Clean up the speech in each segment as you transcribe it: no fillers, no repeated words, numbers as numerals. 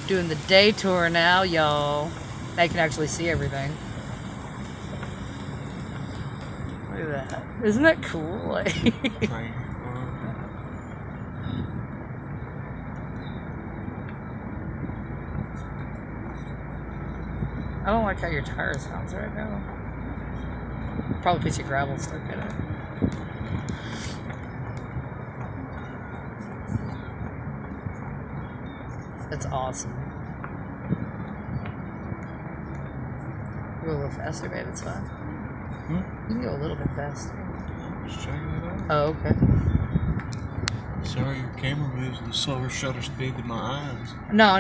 Doing the day tour now, y'all. Now you can actually see everything. Look at that. Isn't that cool? Like I don't like how your tire sounds right now. Probably a piece of gravel stuck in it. That's awesome. Go a little faster, babe. It's fine. You can go a little bit faster. Just checking it out. Oh, okay. Sorry, your camera moves at a slower shutter speed than my eyes. No.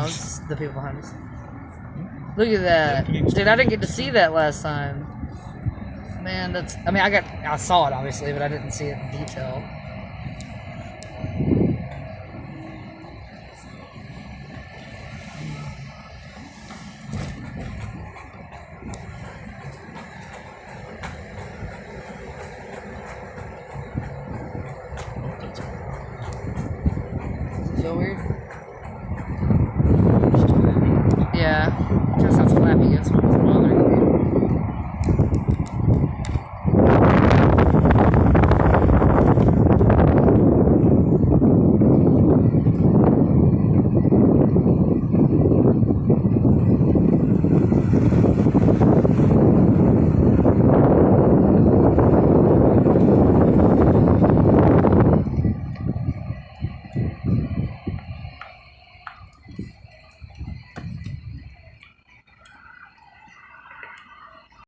It's the people behind us. Look at that. Dude, I didn't get to see that last time. Man, that's... I mean, I saw it, obviously, but I didn't see it in detail.